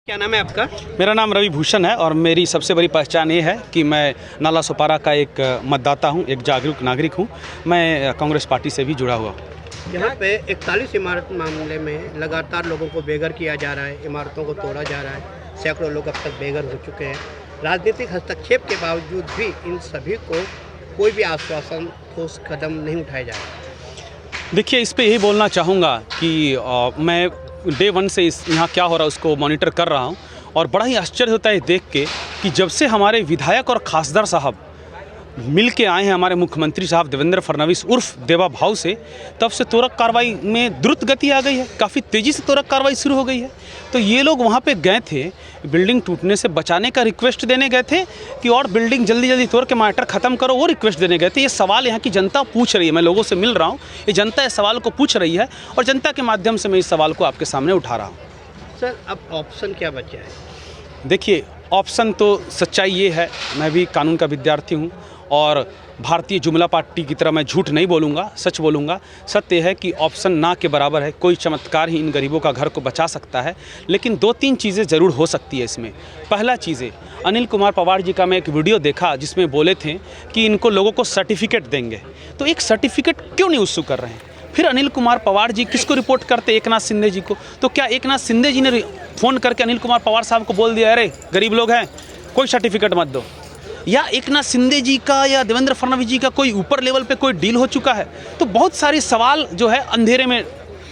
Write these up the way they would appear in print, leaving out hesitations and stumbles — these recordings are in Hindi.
क्या नाम है आपका? मेरा नाम रवि भूषण है और मेरी सबसे बड़ी पहचान ये है कि मैं नाला सोपारा का एक मतदाता हूँ, एक जागरूक नागरिक हूँ। मैं कांग्रेस पार्टी से भी जुड़ा हुआ हूँ। यहाँ पे 41 इमारत मामले में लगातार लोगों को बेघर किया जा रहा है, इमारतों को तोड़ा जा रहा है, सैकड़ों लोग अब तक बेघर हो चुके हैं। राजनीतिक हस्तक्षेप के बावजूद भी इन सभी को कोई भी आश्वासन, ठोस कदम नहीं उठाया जा रहा। देखिए, इस पे यही बोलना चाहूँगा कि मैं डे वन से यहाँ क्या हो रहा है उसको मॉनिटर कर रहा हूँ और बड़ा ही आश्चर्य होता है देख के कि जब से हमारे विधायक और खासदार साहब मिल के आए हैं हमारे मुख्यमंत्री साहब देवेंद्र फडणवीस उर्फ देवा भाव से, तब से त्वरित कार्रवाई में द्रुत गति आ गई है। काफ़ी तेज़ी से त्वरित कार्रवाई शुरू हो गई है। तो ये लोग वहाँ पे गए थे, बिल्डिंग टूटने से बचाने का रिक्वेस्ट देने गए थे कि और बिल्डिंग जल्दी जल्दी तोड़ के मैटर ख़त्म करो, वो रिक्वेस्ट देने गए थे। ये सवाल यहाँ की जनता पूछ रही है। मैं लोगों से मिल रहा हूँ, ये जनता इस सवाल को पूछ रही है और जनता के माध्यम से मैं इस सवाल को आपके सामने उठा रहा हूँ। सर, अब ऑप्शन क्या बचा है? देखिए, ऑप्शन तो सच्चाई ये है, मैं भी कानून का विद्यार्थी हूँ और भारतीय जुमला पार्टी की तरह मैं झूठ नहीं बोलूँगा, सच बोलूँगा। सत्य है कि ऑप्शन ना के बराबर है। कोई चमत्कार ही इन गरीबों का घर को बचा सकता है, लेकिन 2-3 चीज़ें ज़रूर हो सकती है इसमें। पहला चीज़ें, अनिल कुमार पवार जी का मैं एक वीडियो देखा जिसमें बोले थे कि इनको लोगों को सर्टिफिकेट देंगे। तो एक सर्टिफिकेट क्यों नहीं इशू कर रहे हैं? फिर अनिल कुमार पवार जी किसको रिपोर्ट करते? एकनाथ शिंदे जी को। तो क्या एकनाथ शिंदे जी ने फ़ोन करके अनिल कुमार पवार साहब को बोल दिया, अरे गरीब लोग हैं, कोई सर्टिफिकेट मत दो? या एकनाथ शिंदे जी का या देवेंद्र फडणवीस जी का कोई ऊपर लेवल पे कोई डील हो चुका है? तो बहुत सारे सवाल जो है अंधेरे में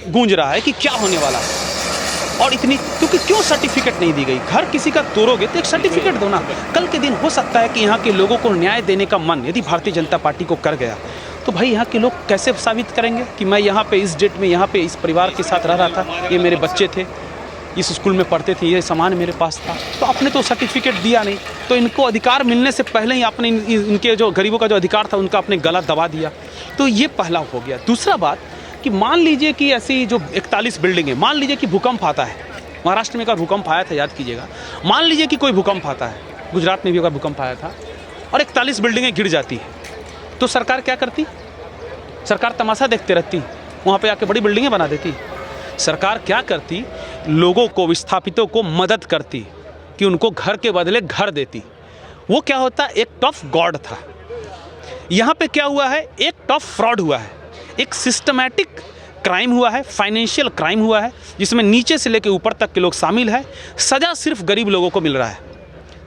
गूंज रहा है कि क्या होने वाला है। और इतनी क्योंकि क्यों सर्टिफिकेट नहीं दी गई? घर किसी का तोड़ोगे तो एक सर्टिफिकेट दो ना। कल के दिन हो सकता है कि यहाँ के लोगों को न्याय देने का मन यदि भारतीय जनता पार्टी को कर गया, तो भाई यहाँ के लोग कैसे साबित करेंगे कि मैं यहाँ पे इस डेट में यहाँ पे इस परिवार के साथ रह रहा था, ये मेरे बच्चे थे, इस स्कूल में पढ़ते थे, ये सामान मेरे पास था। तो आपने तो सर्टिफिकेट दिया नहीं, तो इनको अधिकार मिलने से पहले ही आपने इनके जो गरीबों का जो अधिकार था उनका आपने गला दबा दिया। तो ये पहला हो गया। दूसरा बात कि मान लीजिए कि ऐसी जो 41 बिल्डिंग है, मान लीजिए कि भूकंप आता है, महाराष्ट्र में एक भूकंप आया था, याद कीजिएगा। मान लीजिए कि कोई भूकंप आता है, गुजरात में भी एक भूकंप आया था और 41 बिल्डिंगें गिर जाती है, तो सरकार क्या करती? सरकार तमाशा देखते रहती, वहाँ पे आके बड़ी बिल्डिंगें बना देती। सरकार क्या करती? लोगों को, विस्थापितों को मदद करती कि उनको घर के बदले घर देती। वो क्या होता? एक टफ गॉड था। यहाँ पे क्या हुआ है? एक टफ फ्रॉड हुआ है, एक सिस्टमैटिक क्राइम हुआ है, फाइनेंशियल क्राइम हुआ है, जिसमें नीचे से लेकर ऊपर तक के लोग शामिल हैं। सज़ा सिर्फ गरीब लोगों को मिल रहा है,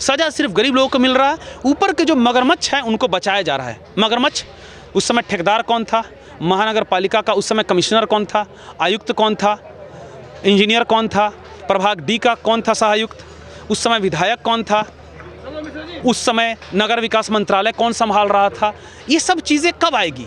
सज़ा सिर्फ गरीब लोगों को मिल रहा है। ऊपर के जो मगरमच्छ हैं उनको बचाया जा रहा है। मगरमच्छ उस समय ठेकेदार कौन था? महानगर पालिका का उस समय कमिश्नर कौन था? आयुक्त कौन था? इंजीनियर कौन था? प्रभाग डी का कौन था सहायुक्त? उस समय विधायक कौन था? उस समय नगर विकास मंत्रालय कौन संभाल रहा था? ये सब चीज़ें कब आएगी?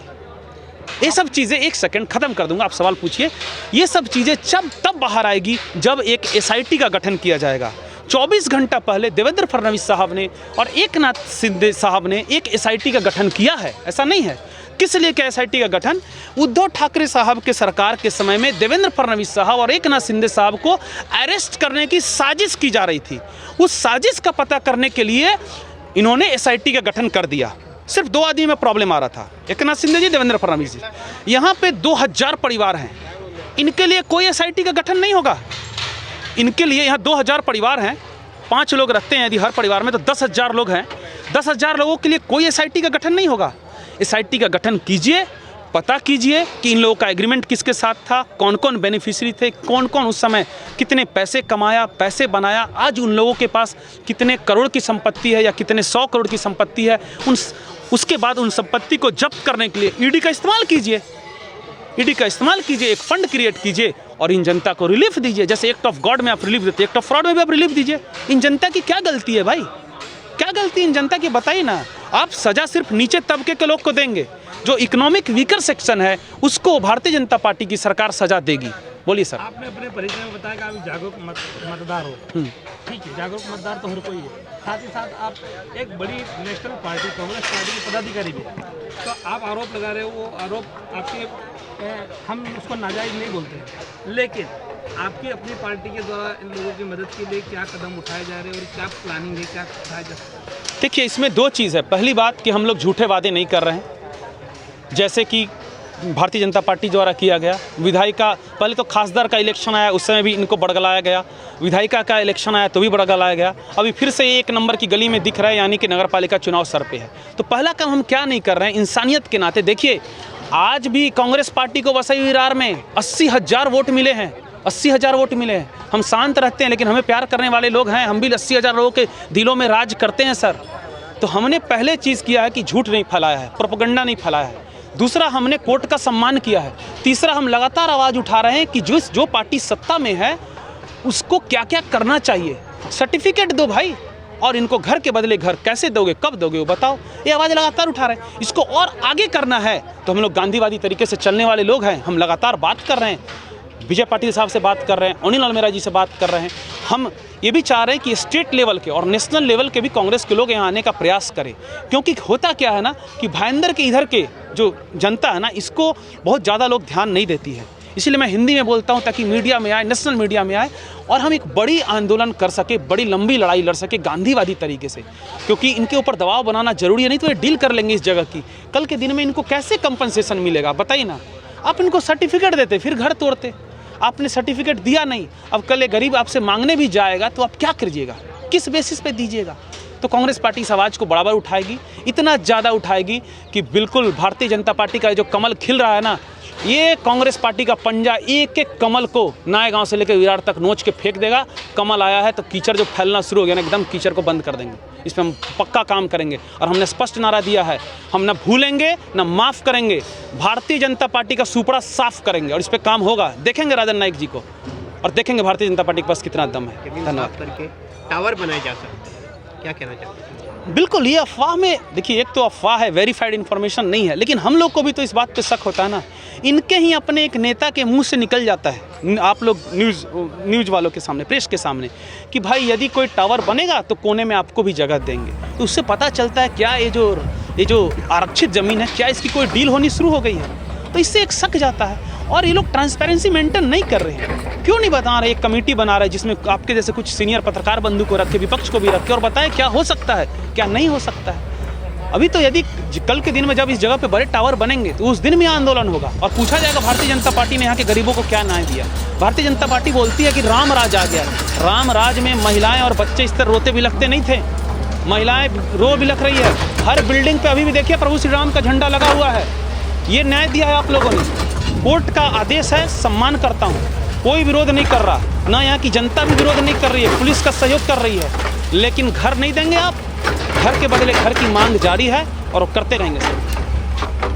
ये सब चीज़ें, एक सेकंड ख़त्म कर दूंगा, आप सवाल पूछिए। ये सब चीज़ें तब बाहर आएगी जब एक SIT का गठन किया जाएगा। 24 घंटा पहले देवेंद्र फडणवीस साहब ने और एकनाथ शिंदे साहब ने एक SIT का गठन किया है, ऐसा नहीं है। किस लिए क्या SIT का गठन? उद्धव ठाकरे साहब के सरकार के समय में देवेंद्र फडणवीस साहब और एकनाथ शिंदे साहब को अरेस्ट करने की साजिश की जा रही थी। उस साजिश का पता करने के लिए इन्होंने SIT का गठन कर दिया। सिर्फ 2 आदमी में प्रॉब्लम आ रहा था, एकनाथ शिंदे जी, देवेंद्र फडणवीस जी। यहाँ पे 2000 परिवार हैं, इनके लिए कोई SIT का गठन नहीं होगा। इनके लिए यहाँ 2000 परिवार हैं, 5 लोग रहते हैं यदि हर परिवार में, तो 10,000 लोग हैं। 10,000 लोगों के लिए कोई SIT का गठन नहीं होगा। SIT का गठन कीजिए, पता कीजिए कि इन लोगों का एग्रीमेंट किसके साथ था, कौन कौन बेनिफिशियरी थे, कौन कौन उस समय कितने पैसे कमाया, पैसे बनाया, आज उन लोगों के पास कितने करोड़ की संपत्ति है या कितने 100 करोड़ की संपत्ति है। उसके बाद उन संपत्ति को जब्त करने के लिए ED का इस्तेमाल कीजिए। ED का इस्तेमाल कीजिए, एक फंड क्रिएट कीजिए और इन जनता को रिलीफ दीजिए। जैसे एक्ट ऑफ गॉड में आप रिलीफ देते, एक्ट ऑफ फ्रॉड में भी आप रिलीफ दीजिए। इन जनता की क्या गलती है भाई? क्या गलती इन जनता की बताइए ना। आप सज़ा सिर्फ नीचे तबके के लोग को देंगे, जो इकोनॉमिक वीकर सेक्शन है उसको भारतीय जनता पार्टी की सरकार सज़ा देगी। बोलिए सर। आपने अपने परिचय में बताया कि आप जागरूक मतदार हो। ठीक है, जागरूक मतदार तो हर कोई है। साथ ही साथ आप एक बड़ी नेशनल पार्टी, कांग्रेस पार्टी के पदाधिकारी भी हैं। तो आप आरोप लगा रहे हो, वो आरोप आपके, हम उसको नाजायज़ नहीं बोलते हैं, लेकिन आपकी अपनी पार्टी के द्वारा इन लोगों की मदद के लिए क्या कदम उठाए जा रहे हैं और क्या प्लानिंग है, क्या उठाया जा सकता है? देखिए, इसमें 2 चीज़ है। पहली बात कि हम लोग झूठे वादे नहीं कर रहे हैं, जैसे कि भारतीय जनता पार्टी द्वारा किया गया। विधायिका, पहले तो खासदार का इलेक्शन आया, उस समय भी इनको बड़गलाया गया। विधायिका का इलेक्शन आया तो भी बड़गलाया गया। अभी फिर से एक नंबर की गली में दिख रहा है, यानी कि नगर पालिका चुनाव सर पे है। तो पहला काम हम क्या नहीं कर रहे हैं, इंसानियत के नाते देखिए, आज भी कांग्रेस पार्टी को वसई विरार में 80,000 वोट मिले हैं। 80,000 वोट मिले हैं। हम शांत रहते हैं, लेकिन हमें प्यार करने वाले लोग हैं। हम भी 80,000 लोगों के दिलों में राज करते हैं सर। तो हमने पहले चीज़ किया है कि झूठ नहीं फैलाया है, प्रोपेगेंडा नहीं फैलाया है। दूसरा, हमने कोर्ट का सम्मान किया है। तीसरा, हम लगातार आवाज़ उठा रहे हैं कि जो पार्टी सत्ता में है उसको क्या क्या करना चाहिए। सर्टिफिकेट दो भाई, और इनको घर के बदले घर कैसे दोगे, कब दोगे वो बताओ। ये आवाज़ लगातार उठा रहे हैं। इसको और आगे करना है तो हम लोग गांधीवादी तरीके से चलने वाले लोग हैं। हम लगातार बात कर रहे हैं, विजय पाटिल साहब से बात कर रहे हैं, अनिल अलमेरा जी से बात कर रहे हैं। हम ये भी चाह रहे हैं कि स्टेट लेवल के और नेशनल लेवल के भी कांग्रेस के लोग यहाँ आने का प्रयास करें। क्योंकि होता क्या है ना कि भाईंदर के इधर के जो जनता है ना, इसको बहुत ज़्यादा लोग ध्यान नहीं देती है। इसलिए मैं हिंदी में बोलता हूँ ताकि मीडिया में आए, नेशनल मीडिया में आए, और हम एक बड़ी आंदोलन कर सके, बड़ी लंबी लड़ाई लड़ सके गांधीवादी तरीके से। क्योंकि इनके ऊपर दबाव बनाना जरूरी है, नहीं तो ये डील कर लेंगे इस जगह की। कल के दिन में इनको कैसे कंपनसेशन मिलेगा बताइए ना। आप इनको सर्टिफिकेट देते फिर घर तोड़ते। आपने सर्टिफिकेट दिया नहीं, अब कल ये गरीब आपसे मांगने भी जाएगा तो आप क्या करिएगा, किस बेसिस पे दीजिएगा। तो कांग्रेस पार्टी इस आवाज़ को बराबर उठाएगी, इतना ज़्यादा उठाएगी कि बिल्कुल भारतीय जनता पार्टी का जो कमल खिल रहा है ना, ये कांग्रेस पार्टी का पंजा एक एक कमल को नाय गांव से लेकर विरार तक नोच के फेंक देगा। कमल आया है तो कीचड़ जो फैलना शुरू हो गया ना, एकदम कीचड़ को बंद कर देंगे। इस पर हम पक्का काम करेंगे और हमने स्पष्ट नारा दिया है, हम ना भूलेंगे ना माफ़ करेंगे। भारतीय जनता पार्टी का सुपड़ा साफ करेंगे और इस पर काम होगा। देखेंगे राजन नाइक जी को और देखेंगे भारतीय जनता पार्टी के पास कितना दम है। धन्यवाद। करके टावर बनाए जा सकते हैं, क्या कहना चाहते हैं? बिल्कुल, ये अफवाह में देखिए, एक तो अफवाह है, वेरीफाइड इन्फॉर्मेशन नहीं है, लेकिन हम लोग को भी तो इस बात पे शक होता है ना। इनके ही अपने एक नेता के मुंह से निकल जाता है, आप लोग न्यूज़ वालों के सामने, प्रेस के सामने, कि भाई यदि कोई टावर बनेगा तो कोने में आपको भी जगह देंगे। तो उससे पता चलता है क्या ये जो आरक्षित ज़मीन है, क्या इसकी कोई डील होनी शुरू हो गई है। तो इससे एक शक जाता है। और ये लोग ट्रांसपेरेंसी मेंटेन नहीं कर रहे हैं। क्यों नहीं बता रहे? एक कमेटी बना रहे जिसमें आपके जैसे कुछ सीनियर पत्रकार बंधु को रखे, विपक्ष को भी रखे, और बताए क्या हो सकता है, क्या नहीं हो सकता है। अभी तो यदि कल के दिन में जब इस जगह पे बड़े टावर बनेंगे तो उस दिन भी आंदोलन होगा और पूछा जाएगा भारतीय जनता पार्टी ने यहाँ के गरीबों को क्या न्याय दिया। भारतीय जनता पार्टी बोलती है कि राम राज आ गया। राम राज में महिलाएं और बच्चे इस तरह रोते बिलखते नहीं थे। महिलाएं रो बिलख रही है। हर बिल्डिंग पे अभी भी देखिए प्रभु श्री राम का झंडा लगा हुआ है। ये न्याय दिया है आप लोगों ने। कोर्ट का आदेश है, सम्मान करता हूँ, कोई विरोध नहीं कर रहा, ना यहाँ की जनता भी विरोध नहीं कर रही है, पुलिस का सहयोग कर रही है, लेकिन घर नहीं देंगे आप। घर के बदले घर की मांग जारी है और वो करते रहेंगे सर।